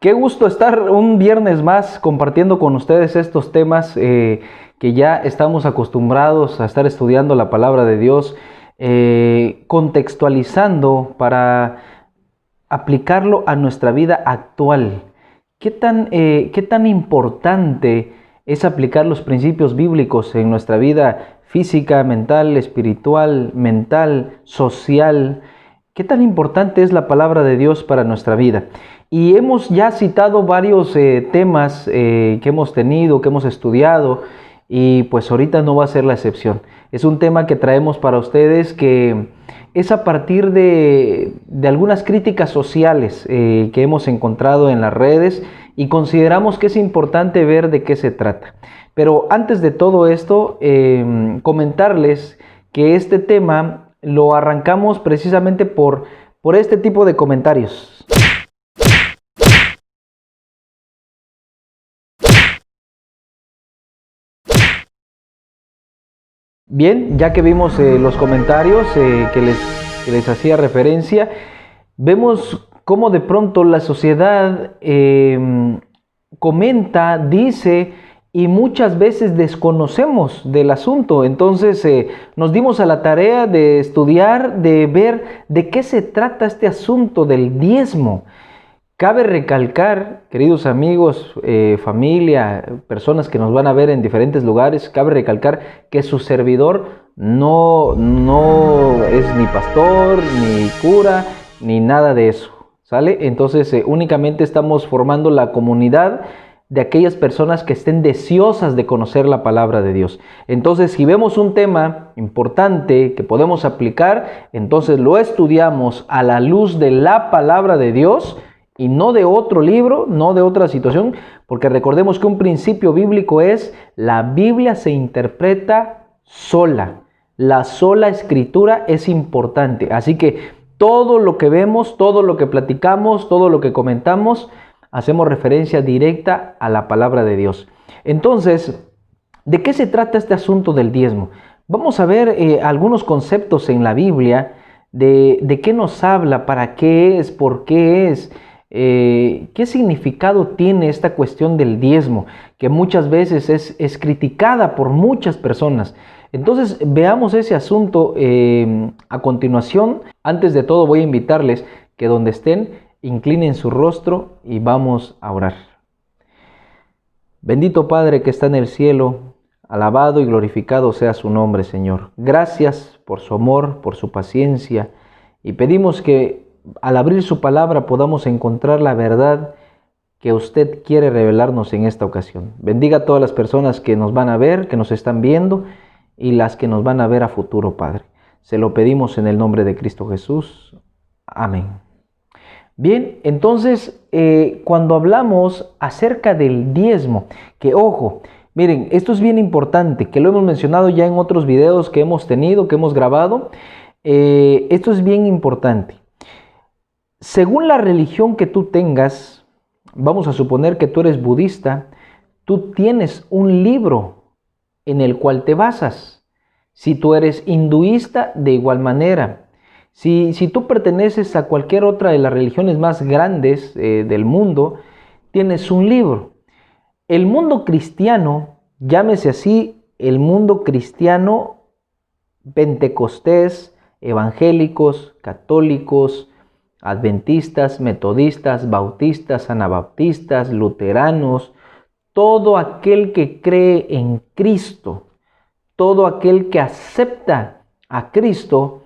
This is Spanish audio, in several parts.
Qué gusto estar un viernes más compartiendo con ustedes estos temas que ya estamos acostumbrados a estar estudiando la palabra de Dios, contextualizando para aplicarlo a nuestra vida actual. ¿Qué tan importante es aplicar los principios bíblicos en nuestra vida física, mental, espiritual, mental, social? ¿Qué tan importante es la palabra de Dios para nuestra vida? Y hemos ya citado varios temas que hemos tenido, que hemos estudiado, y pues ahorita no va a ser la excepción. Es un tema que traemos para ustedes que es a partir de algunas críticas sociales que hemos encontrado en las redes y consideramos que es importante ver de qué se trata. Pero antes de todo esto, comentarles que este tema lo arrancamos precisamente por este tipo de comentarios. Bien, ya que vimos los comentarios que les hacía referencia, vemos cómo de pronto la sociedad comenta, dice y muchas veces desconocemos del asunto. Entonces nos dimos a la tarea de estudiar, de ver de qué se trata este asunto del diezmo. Cabe recalcar, queridos amigos, familia, personas que nos van a ver en diferentes lugares, cabe recalcar que su servidor no es ni pastor, ni cura, ni nada de eso, ¿sale? Entonces únicamente estamos formando la comunidad de aquellas personas que estén deseosas de conocer la palabra de Dios. Entonces, si vemos un tema importante que podemos aplicar, entonces lo estudiamos a la luz de la palabra de Dios, y no de otro libro, no de otra situación, porque recordemos que un principio bíblico es: la Biblia se interpreta sola. La sola escritura es importante. Así que todo lo que vemos, todo lo que platicamos, todo lo que comentamos, hacemos referencia directa a la palabra de Dios. Entonces, ¿de qué se trata este asunto del diezmo? Vamos a ver algunos conceptos en la Biblia de qué nos habla, para qué es, por qué es. ¿Qué significado tiene esta cuestión del diezmo? Que muchas veces es criticada por muchas personas. Entonces veamos ese asunto a continuación. Antes de todo voy a invitarles que donde estén, inclinen su rostro y vamos a orar. Bendito Padre que está en el cielo, alabado y glorificado sea su nombre, Señor. Gracias por su amor, por su paciencia, y pedimos que al abrir su palabra podamos encontrar la verdad que usted quiere revelarnos en esta ocasión. Bendiga a todas las personas que nos van a ver, que nos están viendo, y las que nos van a ver a futuro, Padre. Se lo pedimos en el nombre de Cristo Jesús. Amén. Bien, entonces cuando hablamos acerca del diezmo, que ojo, miren, esto es bien importante, que lo hemos mencionado ya en otros videos que hemos tenido, que hemos grabado. Esto es bien importante. Según la religión que tú tengas, vamos a suponer que tú eres budista, tú tienes un libro en el cual te basas. Si tú eres hinduista, de igual manera. Si tú perteneces a cualquier otra de las religiones más grandes del mundo, tienes un libro. El mundo cristiano, llámese así, el mundo cristiano pentecostés, evangélicos, católicos, adventistas, metodistas, bautistas, anabaptistas, luteranos, todo aquel que cree en Cristo, todo aquel que acepta a Cristo,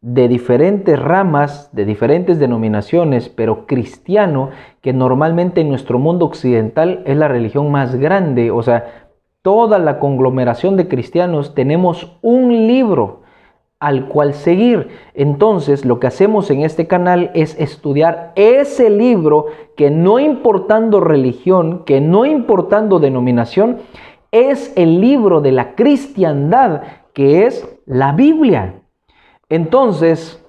de diferentes ramas, de diferentes denominaciones, pero cristiano, que normalmente en nuestro mundo occidental es la religión más grande, o sea, toda la conglomeración de cristianos tenemos un libro al cual seguir. Entonces lo que hacemos en este canal es estudiar ese libro que, no importando religión, que no importando denominación, es el libro de la cristiandad, que es la Biblia. Entonces,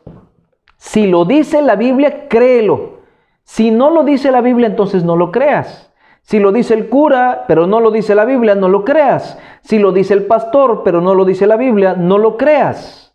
si lo dice la Biblia, créelo. Si no lo dice la Biblia, entonces no lo creas. Si lo dice el cura, pero no lo dice la Biblia, no lo creas. Si lo dice el pastor, pero no lo dice la Biblia, no lo creas.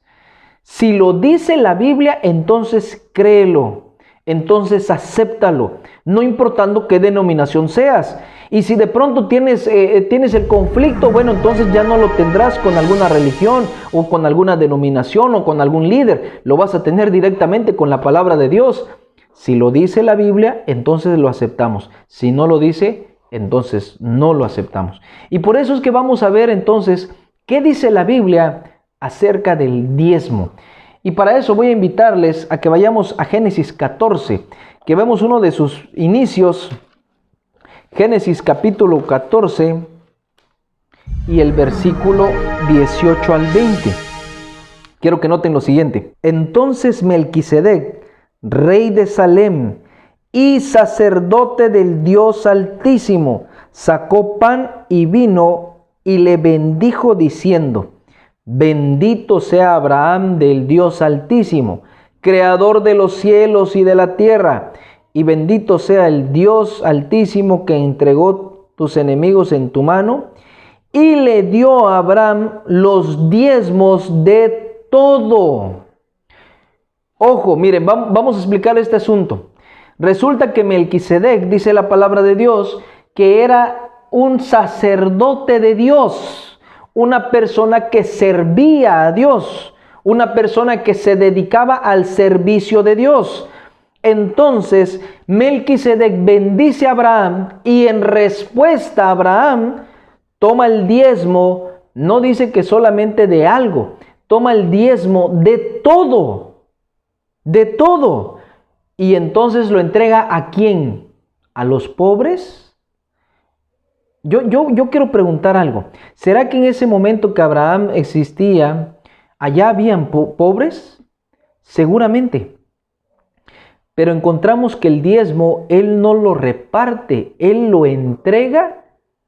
Si lo dice la Biblia, entonces créelo. entonces acéptalo, no importando qué denominación seas. Y si de pronto tienes el conflicto, bueno, entonces ya no lo tendrás con alguna religión o con alguna denominación o con algún líder. Lo vas a tener directamente con la palabra de Dios. Si lo dice la Biblia, entonces lo aceptamos. Si no lo dice, entonces no lo aceptamos. Y por eso es que vamos a ver entonces qué dice la Biblia acerca del diezmo. Y para eso voy a invitarles a que vayamos a Génesis 14, que vemos uno de sus inicios. Génesis capítulo 14 y el versículo 18 al 20. Quiero que noten lo siguiente. Entonces Melquisedec, rey de Salem y sacerdote del Dios Altísimo, sacó pan y vino y le bendijo diciendo: bendito sea Abraham del Dios Altísimo, creador de los cielos y de la tierra, y bendito sea el Dios Altísimo que entregó tus enemigos en tu mano. Y le dio a Abraham los diezmos de todo. Ojo, miren, vamos a explicar este asunto. Resulta que Melquisedec, dice la palabra de Dios, que era un sacerdote de Dios, una persona que servía a Dios, una persona que se dedicaba al servicio de Dios. Entonces Melquisedec bendice a Abraham y en respuesta a Abraham toma el diezmo, no dice que solamente de algo, toma el diezmo de todo, de todo. Y entonces lo entrega ¿a quién? ¿A los pobres? Yo quiero preguntar algo. ¿Será que en ese momento que Abraham existía, allá habían pobres? Seguramente. Pero encontramos que el diezmo, él no lo reparte, él lo entrega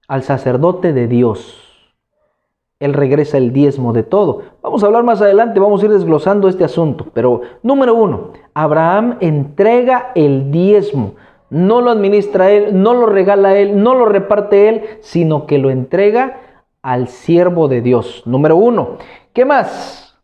al sacerdote de Dios. Él regresa el diezmo de todo. Vamos a hablar más adelante, vamos a ir desglosando este asunto. Pero número 1, Abraham entrega el diezmo. No lo administra él, no lo regala él, no lo reparte él, sino que lo entrega al siervo de Dios. Número 1. ¿Qué más?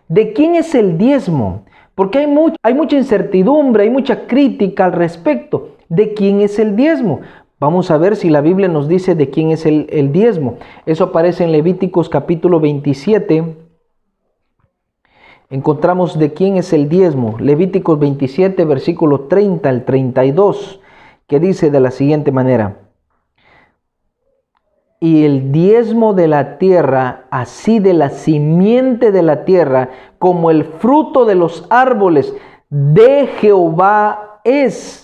¿De quién es el diezmo? Porque hay mucha incertidumbre, hay mucha crítica al respecto. ¿De quién es el diezmo? Vamos a ver si la Biblia nos dice de quién es el diezmo. Eso aparece en Levíticos capítulo 27. Encontramos de quién es el diezmo. Levíticos 27, versículo 30 al 32, que dice de la siguiente manera: y el diezmo de la tierra, así de la simiente de la tierra, como el fruto de los árboles de Jehová es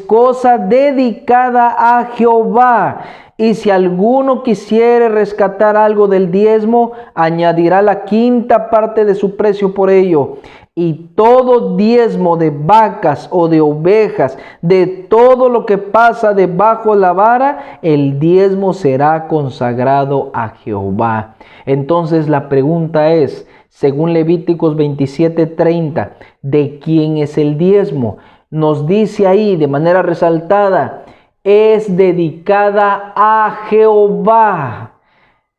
cosa dedicada a Jehová. Y si alguno quisiere rescatar algo del diezmo, añadirá la quinta parte de su precio por ello. Y todo diezmo de vacas o de ovejas, de todo lo que pasa debajo la vara, el diezmo será consagrado a Jehová. Entonces la pregunta es, según Levíticos 27:30, ¿de quién es el diezmo? Nos dice ahí de manera resaltada, es dedicada a Jehová,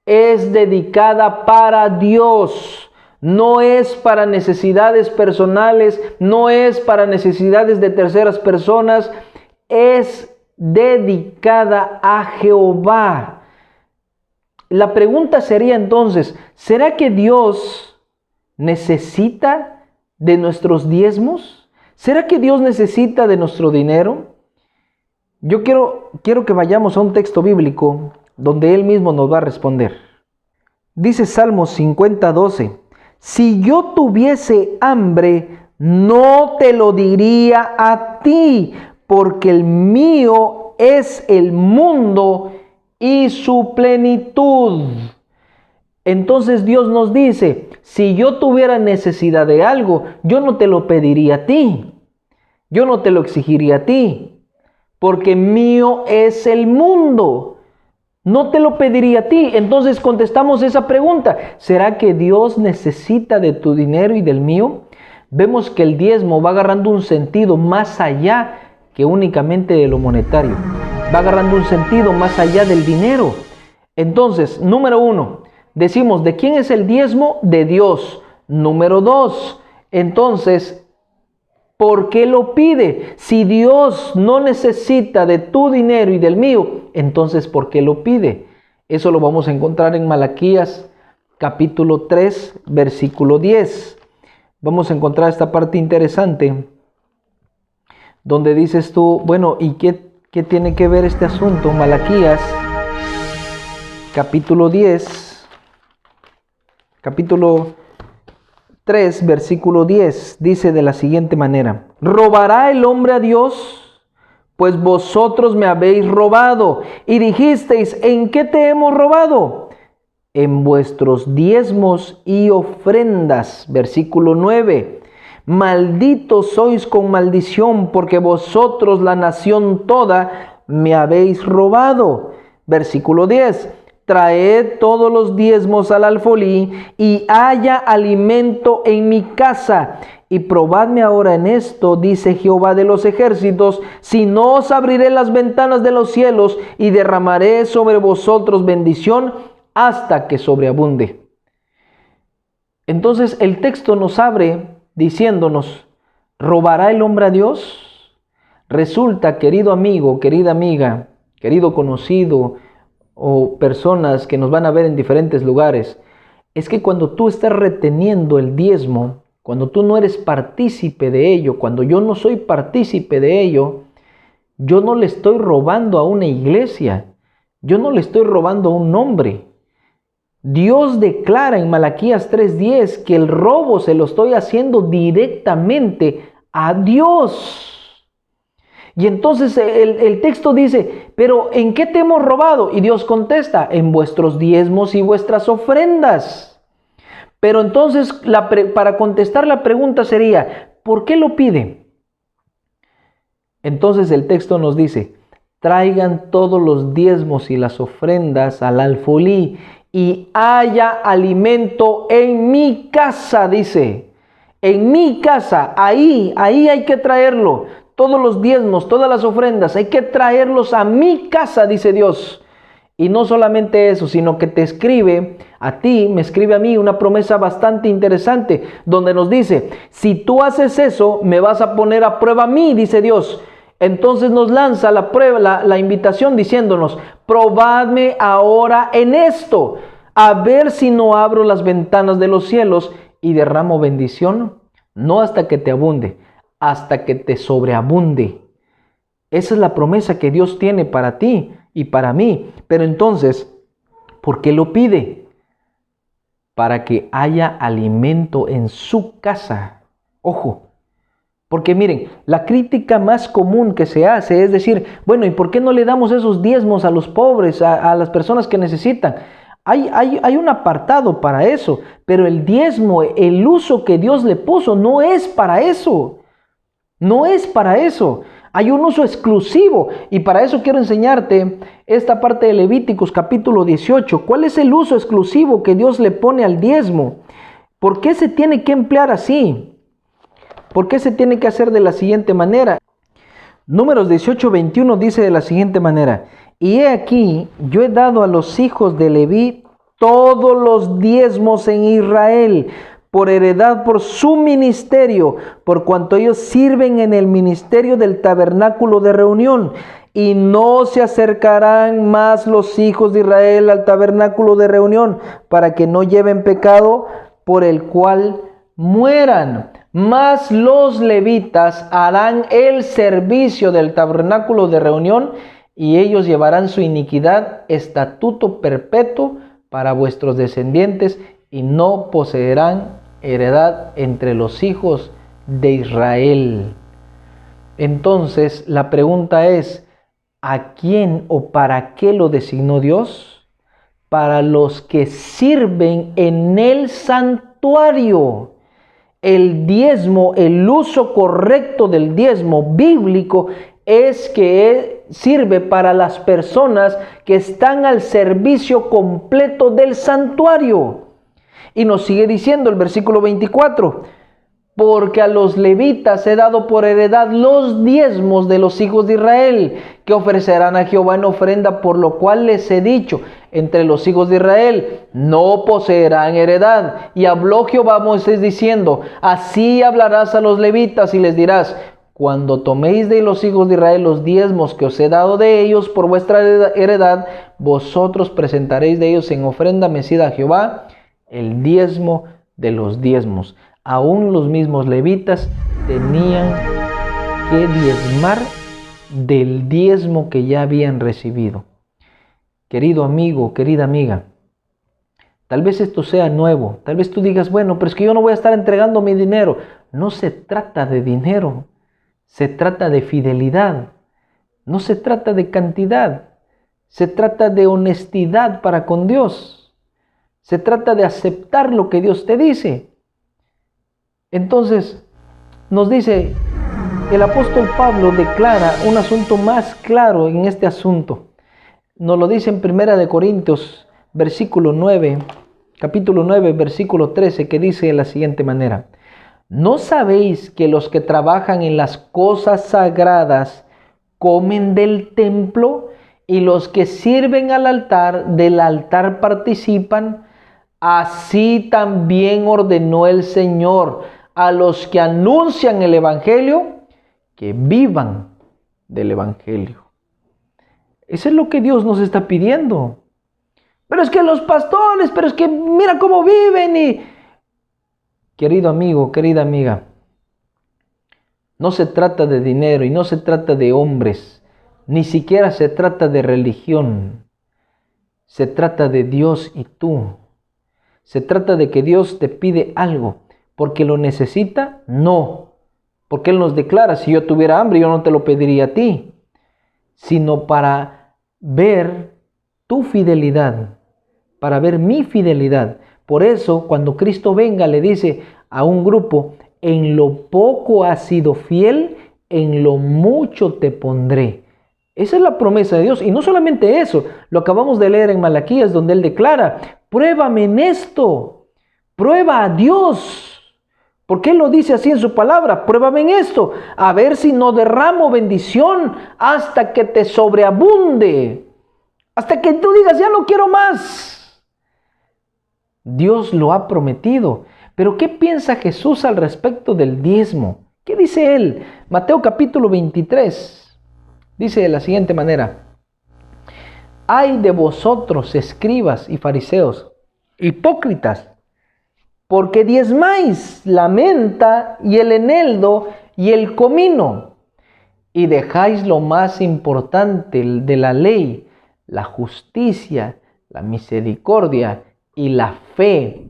es dedicada para Dios, no es para necesidades personales, no es para necesidades de terceras personas, es dedicada a Jehová. La pregunta sería entonces, ¿será que Dios necesita de nuestros diezmos? ¿Será que Dios necesita de nuestro dinero? Yo quiero que vayamos a un texto bíblico donde Él mismo nos va a responder. Dice Salmos 50:12, si yo tuviese hambre, no te lo diría a ti, porque el mío es el mundo y su plenitud. Entonces Dios nos dice, si yo tuviera necesidad de algo, yo no te lo pediría a ti, yo no te lo exigiría a ti, porque mío es el mundo, no te lo pediría a ti. Entonces contestamos esa pregunta, ¿será que Dios necesita de tu dinero y del mío? Vemos que el diezmo va agarrando un sentido más allá que únicamente de lo monetario, va agarrando un sentido más allá del dinero. Entonces, número 1, decimos, ¿de quién es el diezmo? De Dios. Número 2, entonces, ¿Por qué lo pide? Si Dios no necesita de tu dinero y del mío, entonces ¿por qué lo pide? Eso lo vamos a encontrar en Malaquías capítulo 3, versículo 10. Vamos a encontrar esta parte interesante donde dices tú, bueno, ¿y qué tiene que ver este asunto? Malaquías capítulo 10, capítulo 3, versículo 10, dice de la siguiente manera: ¿robará el hombre a Dios? Pues vosotros me habéis robado. Y dijisteis, ¿en qué te hemos robado? En vuestros diezmos y ofrendas. Versículo 9. Malditos sois con maldición, porque vosotros, la nación toda, me habéis robado. Versículo 10. Traed todos los diezmos al alfolí, y haya alimento en mi casa. Y probadme ahora en esto, dice Jehová de los ejércitos, si no os abriré las ventanas de los cielos, y derramaré sobre vosotros bendición hasta que sobreabunde. Entonces el texto nos abre diciéndonos, ¿robará el hombre a Dios? Resulta, querido amigo, querida amiga, querido conocido, o personas que nos van a ver en diferentes lugares, es que cuando tú estás reteniendo el diezmo, cuando tú no eres partícipe de ello, cuando yo no soy partícipe de ello, yo no le estoy robando a una iglesia, yo no le estoy robando a un hombre. Dios declara en Malaquías 3:10 que el robo se lo estoy haciendo directamente a Dios. Y entonces el texto dice, pero ¿en qué te hemos robado? Y Dios contesta, en vuestros diezmos y vuestras ofrendas. Pero entonces para contestar la pregunta sería, ¿por qué lo pide? Entonces el texto nos dice, traigan todos los diezmos y las ofrendas al alfolí y haya alimento en mi casa, dice. En mi casa, ahí hay que traerlo. Todos los diezmos, todas las ofrendas, hay que traerlos a mi casa, dice Dios. Y no solamente eso, sino que te escribe a ti, me escribe a mí una promesa bastante interesante, donde nos dice, si tú haces eso, me vas a poner a prueba a mí, dice Dios. Entonces nos lanza la prueba, la invitación diciéndonos, probadme ahora en esto, a ver si no abro las ventanas de los cielos y derramo bendición, no hasta que te abunde, hasta que te sobreabunde. Esa es la promesa que Dios tiene para ti y para mí. Pero entonces, ¿por qué lo pide? Para que haya alimento en su casa. Ojo, porque miren, la crítica más común que se hace es decir, bueno, ¿y por qué no le damos esos diezmos a los pobres, a las personas que necesitan? Hay un apartado para eso, pero el diezmo, el uso que Dios le puso, no es para eso. No es para eso. Hay un uso exclusivo. Y para eso quiero enseñarte esta parte de Levíticos capítulo 18. ¿Cuál es el uso exclusivo que Dios le pone al diezmo? ¿Por qué se tiene que emplear así? ¿Por qué se tiene que hacer de la siguiente manera? Números 18:21 dice de la siguiente manera. Y he aquí, yo he dado a los hijos de Leví todos los diezmos en Israel, por heredad por su ministerio, por cuanto ellos sirven en el ministerio del tabernáculo de reunión, y no se acercarán más los hijos de Israel al tabernáculo de reunión, para que no lleven pecado por el cual mueran. Mas los levitas harán el servicio del tabernáculo de reunión, y ellos llevarán su iniquidad, estatuto perpetuo para vuestros descendientes, y no poseerán heredad entre los hijos de Israel. Entonces la pregunta es, ¿a quién o para qué lo designó Dios? Para los que sirven en el santuario. El diezmo, el uso correcto del diezmo bíblico es que sirve para las personas que están al servicio completo del santuario. Y nos sigue diciendo el versículo 24, porque a los levitas he dado por heredad los diezmos de los hijos de Israel, que ofrecerán a Jehová en ofrenda, por lo cual les he dicho, entre los hijos de Israel, no poseerán heredad. Y habló Jehová a Moisés diciendo, así hablarás a los levitas y les dirás, cuando toméis de los hijos de Israel los diezmos que os he dado de ellos por vuestra heredad, vosotros presentaréis de ellos en ofrenda mecida a Jehová el diezmo de los diezmos. Aún los mismos levitas tenían que diezmar del diezmo que ya habían recibido. Querido amigo, querida amiga, tal vez esto sea nuevo. Tal vez tú digas, bueno, pero es que yo no voy a estar entregando mi dinero. No se trata de dinero. Se trata de fidelidad, no se trata de cantidad, se trata de honestidad para con Dios, se trata de aceptar lo que Dios te dice. Entonces, nos dice, el apóstol Pablo declara un asunto más claro en este asunto. Nos lo dice en 1 Corintios, capítulo 9, versículo 13, que dice de la siguiente manera. ¿No sabéis que los que trabajan en las cosas sagradas comen del templo y los que sirven al altar del altar participan? Así también ordenó el Señor a los que anuncian el Evangelio que vivan del Evangelio. Eso es lo que Dios nos está pidiendo. Pero es que los pastores, pero es que mira cómo viven y... Querido amigo, querida amiga, no se trata de dinero y no se trata de hombres, ni siquiera se trata de religión. Se trata de Dios y tú. Se trata de que Dios te pide algo, porque lo necesita, no. Porque Él nos declara, si yo tuviera hambre, yo no te lo pediría a ti, sino para ver tu fidelidad, para ver mi fidelidad. Por eso, cuando Cristo venga, le dice a un grupo, en lo poco has sido fiel, en lo mucho te pondré. Esa es la promesa de Dios. Y no solamente eso, lo acabamos de leer en Malaquías, donde Él declara, pruébame en esto, prueba a Dios. Porque Él lo dice así en su palabra, pruébame en esto, a ver si no derramo bendición hasta que te sobreabunde, hasta que tú digas, ya no quiero más. Dios lo ha prometido. Pero ¿qué piensa Jesús al respecto del diezmo? ¿Qué dice Él? Mateo capítulo 23 dice de la siguiente manera. Ay de vosotros, escribas y fariseos, hipócritas, porque diezmáis la menta y el eneldo y el comino, y dejáis lo más importante de la ley, la justicia, la misericordia y la fe.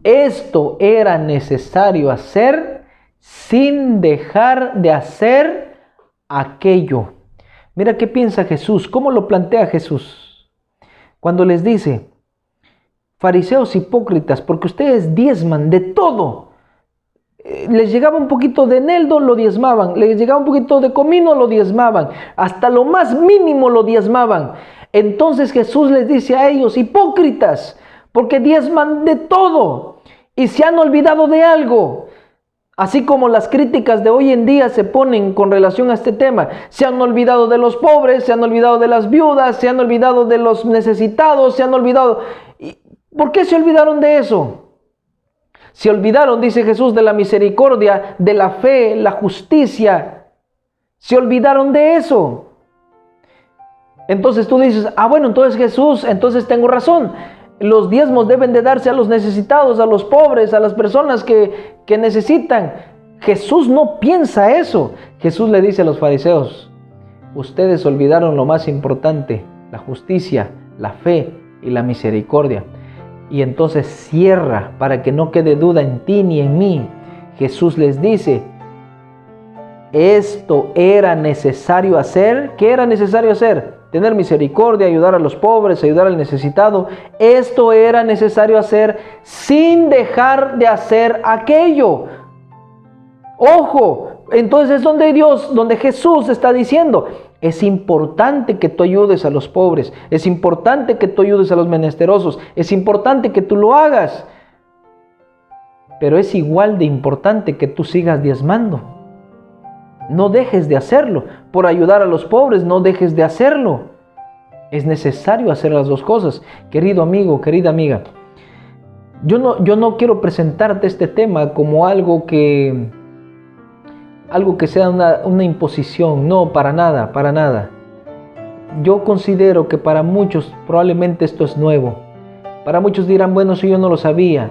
Esto era necesario hacer sin dejar de hacer aquello. Mira qué piensa Jesús, cómo lo plantea Jesús. Cuando les dice, fariseos hipócritas, porque ustedes diezman de todo. Les llegaba un poquito de eneldo, lo diezmaban. Les llegaba un poquito de comino, lo diezmaban. Hasta lo más mínimo lo diezmaban. Entonces Jesús les dice a ellos, hipócritas, porque diezman de todo y se han olvidado de algo. Así como las críticas de hoy en día se ponen con relación a este tema. Se han olvidado de los pobres, se han olvidado de las viudas, se han olvidado de los necesitados, se han olvidado. ¿Por qué se olvidaron de eso? Se olvidaron, dice Jesús, de la misericordia, de la fe, la justicia. Se olvidaron de eso. Entonces tú dices, bueno, entonces Jesús, entonces tengo razón. Los diezmos deben de darse a los necesitados, a los pobres, a las personas que necesitan. Jesús no piensa eso. Jesús le dice a los fariseos, ustedes olvidaron lo más importante, la justicia, la fe y la misericordia. Y entonces cierra para que no quede duda en ti ni en mí. Jesús les dice, esto era necesario hacer. ¿Qué era necesario hacer? Tener misericordia, ayudar a los pobres, ayudar al necesitado. Esto era necesario hacer sin dejar de hacer aquello. Ojo, entonces es donde Jesús está diciendo, es importante que tú ayudes a los pobres, es importante que tú ayudes a los menesterosos, es importante que tú lo hagas. Pero es igual de importante que tú sigas diezmando. No dejes de hacerlo. Por ayudar a los pobres, no dejes de hacerlo. Es necesario hacer las dos cosas. Querido amigo, querida amiga, yo no quiero presentarte este tema como algo que sea una imposición. No, para nada, para nada. Yo considero que para muchos probablemente esto es nuevo. Para muchos dirán, bueno, si yo no lo sabía.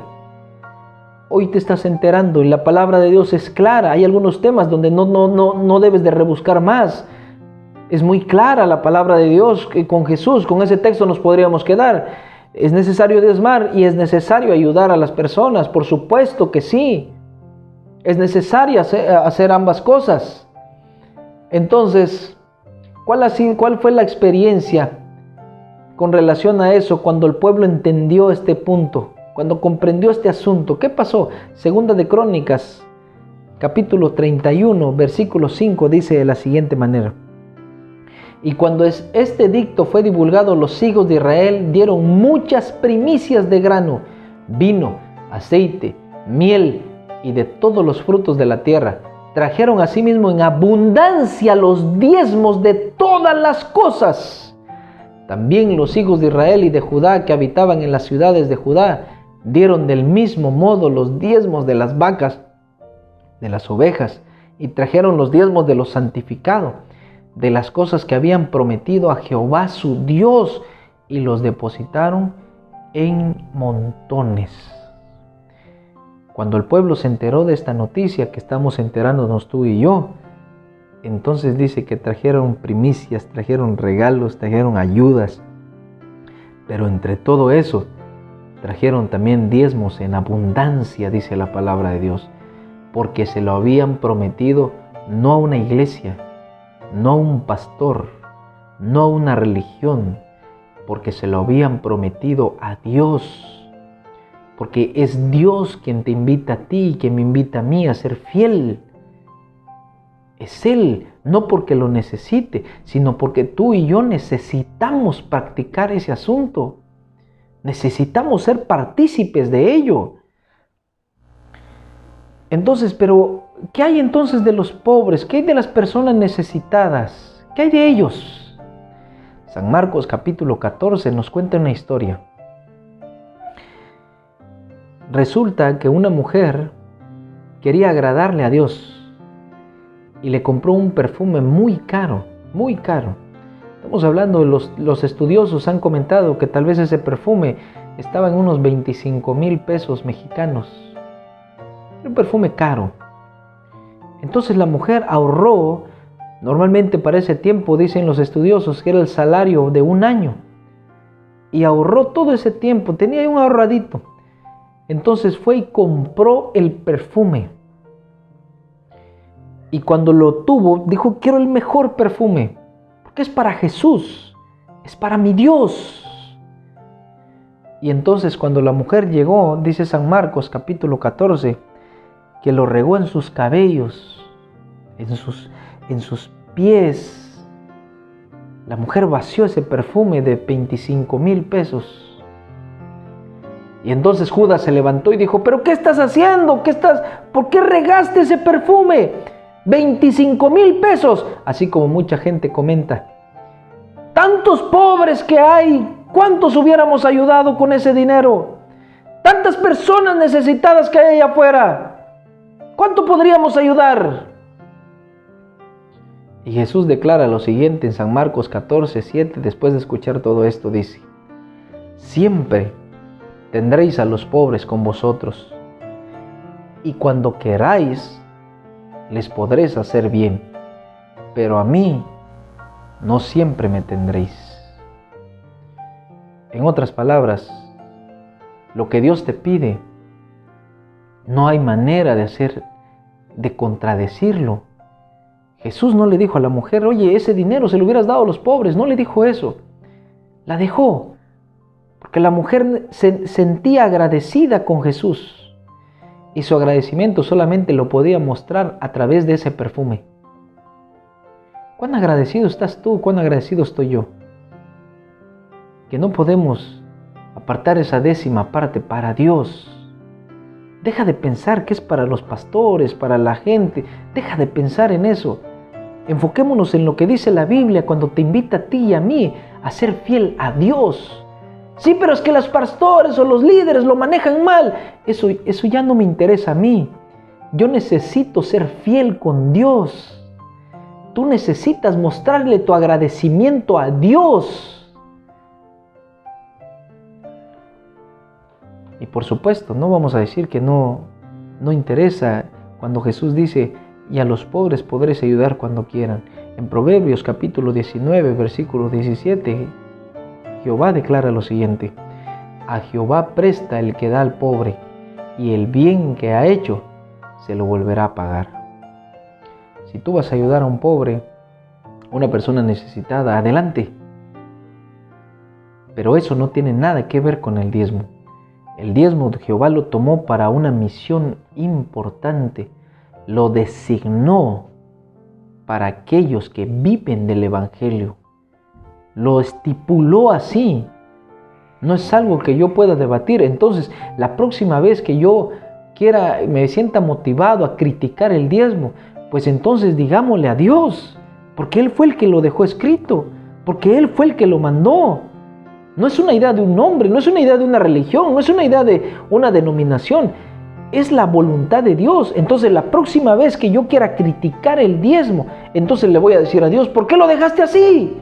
Hoy te estás enterando y la palabra de Dios es clara. Hay algunos temas donde no debes de rebuscar más. Es muy clara la palabra de Dios, que con Jesús, con ese texto nos podríamos quedar. ¿Es necesario diezmar y es necesario ayudar a las personas? Por supuesto que sí. Es necesario hacer ambas cosas. Entonces, ¿cuál fue la experiencia con relación a eso cuando el pueblo entendió este punto? Cuando comprendió este asunto. ¿Qué pasó? Segunda de Crónicas, capítulo 31, versículo 5, dice de la siguiente manera. Y cuando este edicto fue divulgado, los hijos de Israel dieron muchas primicias de grano, vino, aceite, miel y de todos los frutos de la tierra. Trajeron asimismo en abundancia los diezmos de todas las cosas. También los hijos de Israel y de Judá que habitaban en las ciudades de Judá dieron del mismo modo los diezmos de las vacas, de las ovejas, y trajeron los diezmos de lo santificado, de las cosas que habían prometido a Jehová su Dios, y los depositaron en montones. Cuando el pueblo se enteró de esta noticia que estamos enterándonos tú y yo, entonces dice que trajeron primicias, trajeron regalos, trajeron ayudas, pero entre todo eso trajeron también diezmos en abundancia, dice la palabra de Dios, porque se lo habían prometido no a una iglesia, no a un pastor, no a una religión, porque se lo habían prometido a Dios, porque es Dios quien te invita a ti y quien me invita a mí a ser fiel. Es Él, no porque lo necesite, sino porque tú y yo necesitamos practicar ese asunto. Necesitamos ser partícipes de ello. Entonces, pero ¿qué hay entonces de los pobres? ¿Qué hay de las personas necesitadas? ¿Qué hay de ellos? San Marcos capítulo 14 nos cuenta una historia. Resulta que una mujer quería agradarle a Dios y le compró un perfume muy caro, muy caro. Estamos hablando, los estudiosos han comentado que tal vez ese perfume estaba en unos 25,000 pesos mexicanos. Era un perfume caro. Entonces la mujer ahorró, normalmente para ese tiempo dicen los estudiosos que era el salario de un año. Y ahorró todo ese tiempo, tenía ahí un ahorradito. Entonces fue y compró el perfume. Y cuando lo tuvo, dijo, quiero el mejor perfume, porque es para Jesús, es para mi Dios. Y entonces cuando la mujer llegó, dice San Marcos capítulo 14, que lo regó en sus cabellos, en sus pies. La mujer vació ese perfume de 25,000 pesos. Y entonces Judas se levantó y dijo, ¿pero qué estás haciendo? ¿Por qué regaste ese perfume? 25,000 pesos. Así como mucha gente comenta, tantos pobres que hay, ¿cuántos hubiéramos ayudado con ese dinero? Tantas personas necesitadas que hay allá afuera, ¿cuánto podríamos ayudar? Y Jesús declara lo siguiente en San Marcos 14, 7, después de escuchar todo esto, dice, siempre tendréis a los pobres con vosotros, y cuando queráis, les podréis hacer bien, pero a mí no siempre me tendréis. En otras palabras, lo que Dios te pide, no hay manera de contradecirlo. Jesús no le dijo a la mujer, oye, ese dinero se lo hubieras dado a los pobres, no le dijo eso. La dejó, porque la mujer se sentía agradecida con Jesús. Y su agradecimiento solamente lo podía mostrar a través de ese perfume. ¿Cuán agradecido estás tú? ¿Cuán agradecido estoy yo? Que no podemos apartar esa 10ª parte para Dios. Deja de pensar que es para los pastores, para la gente. Deja de pensar en eso. Enfoquémonos en lo que dice la Biblia cuando te invita a ti y a mí a ser fiel a Dios. Sí, pero es que los pastores o los líderes lo manejan mal. Eso ya no me interesa a mí. Yo necesito ser fiel con Dios. Tú necesitas mostrarle tu agradecimiento a Dios. Y por supuesto, no vamos a decir que no interesa cuando Jesús dice, y a los pobres podréis ayudar cuando quieran. En Proverbios capítulo 19, versículo 17, Jehová declara lo siguiente: a Jehová presta el que da al pobre, y el bien que ha hecho se lo volverá a pagar. Si tú vas a ayudar a un pobre, una persona necesitada, adelante. Pero eso no tiene nada que ver con el diezmo. El diezmo de Jehová lo tomó para una misión importante. Lo designó para aquellos que viven del Evangelio. Lo estipuló así. No es algo que yo pueda debatir. Entonces, la próxima vez que yo me sienta motivado a criticar el diezmo, pues entonces digámosle a Dios, porque Él fue el que lo dejó escrito, porque Él fue el que lo mandó. No es una idea de un hombre, no es una idea de una religión, no es una idea de una denominación. Es la voluntad de Dios. Entonces la próxima vez que yo quiera criticar el diezmo, entonces le voy a decir a Dios, ¿por qué lo dejaste así?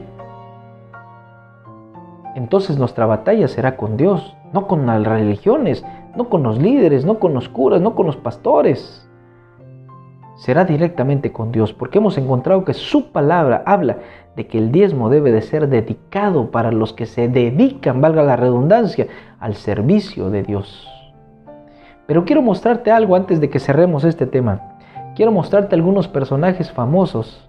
Entonces nuestra batalla será con Dios, no con las religiones, no con los líderes, no con los curas, no con los pastores. Será directamente con Dios, porque hemos encontrado que su palabra habla de que el diezmo debe de ser dedicado para los que se dedican, valga la redundancia, al servicio de Dios. Pero quiero mostrarte algo antes de que cerremos este tema. Quiero mostrarte algunos personajes famosos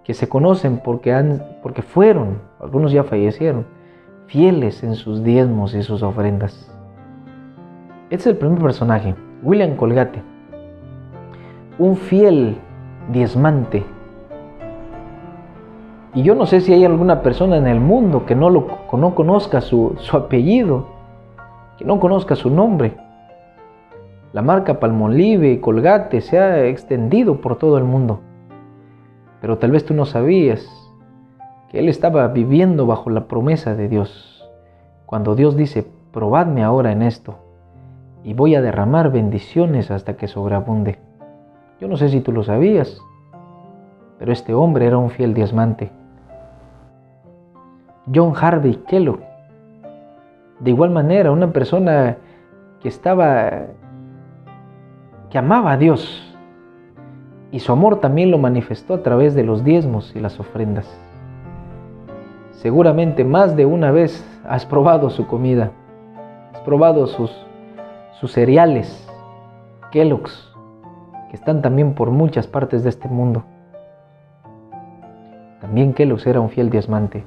que se conocen porque fueron, algunos ya fallecieron, fieles en sus diezmos y sus ofrendas. Este es el primer personaje, William Colgate, un fiel diezmante. Y yo no sé si hay alguna persona en el mundo que no conozca su apellido, que no conozca su nombre. La marca Palmolive y Colgate se ha extendido por todo el mundo. Pero tal vez tú no sabías que él estaba viviendo bajo la promesa de Dios. Cuando Dios dice, probadme ahora en esto, y voy a derramar bendiciones hasta que sobreabunde. Yo no sé si tú lo sabías, pero este hombre era un fiel diezmante. John Harvey Kellogg, de igual manera, una persona que amaba a Dios, y su amor también lo manifestó a través de los diezmos y las ofrendas. Seguramente más de una vez has probado su comida, has probado sus cereales, Kellogg's, que están también por muchas partes de este mundo. También Kellogg's era un fiel diezmante.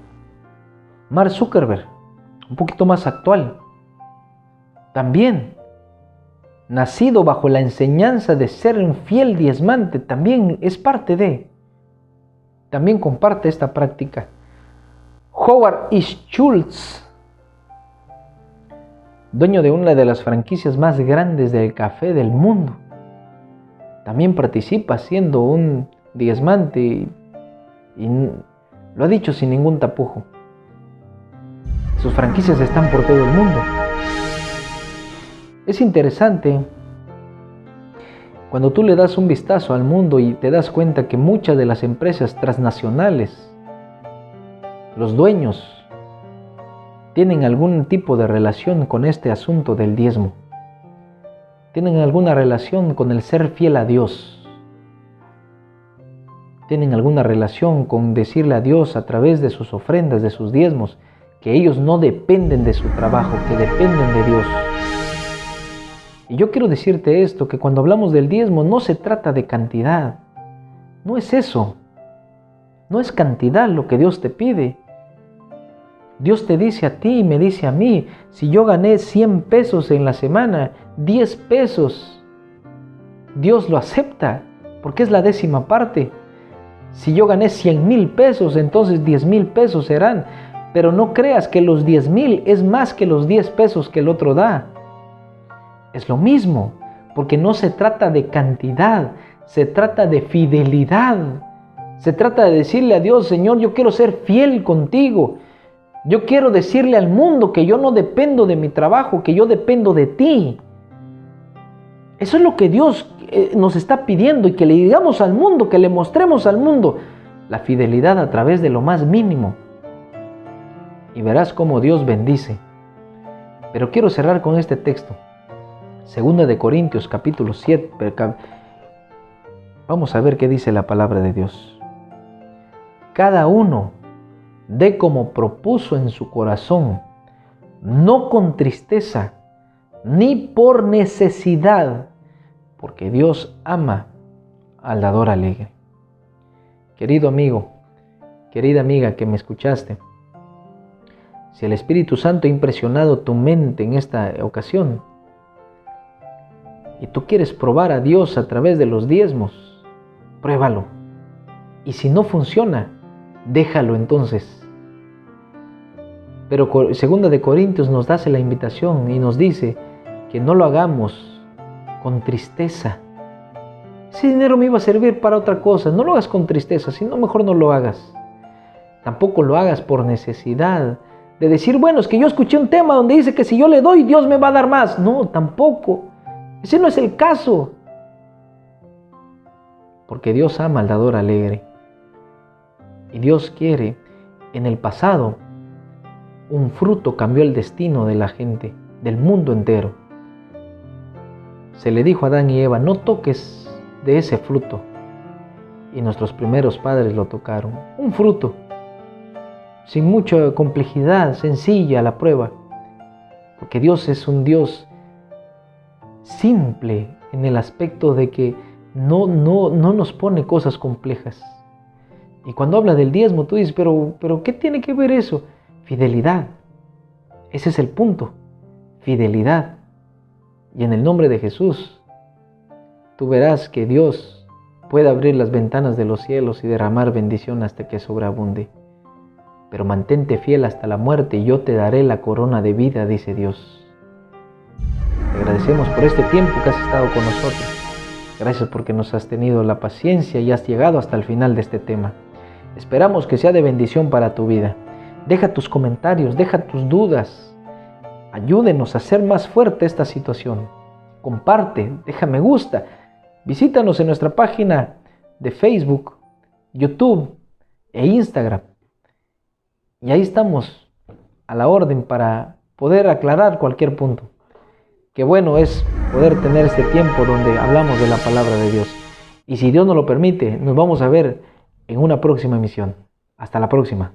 Mark Zuckerberg, un poquito más actual, también nacido bajo la enseñanza de ser un fiel diezmante, también es también comparte esta práctica. Howard E. Schultz, dueño de una de las franquicias más grandes del café del mundo, también participa siendo un diezmante y lo ha dicho sin ningún tapujo. Sus franquicias están por todo el mundo. Es interesante cuando tú le das un vistazo al mundo y te das cuenta que muchas de las empresas transnacionales, los dueños, tienen algún tipo de relación con este asunto del diezmo. Tienen alguna relación con el ser fiel a Dios. Tienen alguna relación con decirle a Dios a través de sus ofrendas, de sus diezmos, que ellos no dependen de su trabajo, que dependen de Dios. Y yo quiero decirte esto, que cuando hablamos del diezmo no se trata de cantidad. No es eso. No es cantidad lo que Dios te pide. Dios te dice a ti y me dice a mí, si yo gané 100 pesos en la semana, 10 pesos, Dios lo acepta, porque es la 10ª parte. Si yo gané 100,000 pesos, entonces 10,000 pesos serán. Pero no creas que los 10,000 es más que los 10 pesos que el otro da. Es lo mismo, porque no se trata de cantidad, se trata de fidelidad. Se trata de decirle a Dios: Señor, yo quiero ser fiel contigo. Yo quiero decirle al mundo que yo no dependo de mi trabajo, que yo dependo de ti. Eso es lo que Dios nos está pidiendo, y que le digamos al mundo, que le mostremos al mundo la fidelidad a través de lo más mínimo. Y verás cómo Dios bendice. Pero quiero cerrar con este texto. 2 de Corintios capítulo 7. Vamos a ver qué dice la palabra de Dios. Cada uno dé como propuso en su corazón, no con tristeza, ni por necesidad, porque Dios ama al dador alegre. Querido amigo, querida amiga que me escuchaste, si el Espíritu Santo ha impresionado tu mente en esta ocasión y tú quieres probar a Dios a través de los diezmos, pruébalo. Y si no funciona, déjalo entonces. Pero 2 de Corintios nos hace la invitación y nos dice que no lo hagamos con tristeza. Ese dinero me iba a servir para otra cosa. No lo hagas con tristeza, sino mejor no lo hagas. Tampoco lo hagas por necesidad de decir: bueno, es que yo escuché un tema donde dice que si yo le doy, Dios me va a dar más. No, tampoco. Ese no es el caso. Porque Dios ama al dador alegre. Y Dios quiere. En el pasado, un fruto cambió el destino de la gente, del mundo entero. Se le dijo a Adán y Eva: no toques de ese fruto. Y nuestros primeros padres lo tocaron. Un fruto, sin mucha complejidad, sencilla la prueba. Porque Dios es un Dios simple en el aspecto de que no nos pone cosas complejas. Y cuando habla del diezmo, tú dices: pero ¿qué tiene que ver eso? Fidelidad. Ese es el punto. Fidelidad. Y en el nombre de Jesús, tú verás que Dios puede abrir las ventanas de los cielos y derramar bendición hasta que sobreabunde. Pero mantente fiel hasta la muerte y yo te daré la corona de vida, dice Dios. Te agradecemos por este tiempo que has estado con nosotros. Gracias porque nos has tenido la paciencia y has llegado hasta el final de este tema. Esperamos que sea de bendición para tu vida. Deja tus comentarios, deja tus dudas. Ayúdenos a hacer más fuerte esta situación. Comparte, deja me gusta. Visítanos en nuestra página de Facebook, YouTube e Instagram. Y ahí estamos a la orden para poder aclarar cualquier punto. Qué bueno es poder tener este tiempo donde hablamos de la palabra de Dios. Y si Dios nos lo permite, nos vamos a ver en una próxima emisión. Hasta la próxima.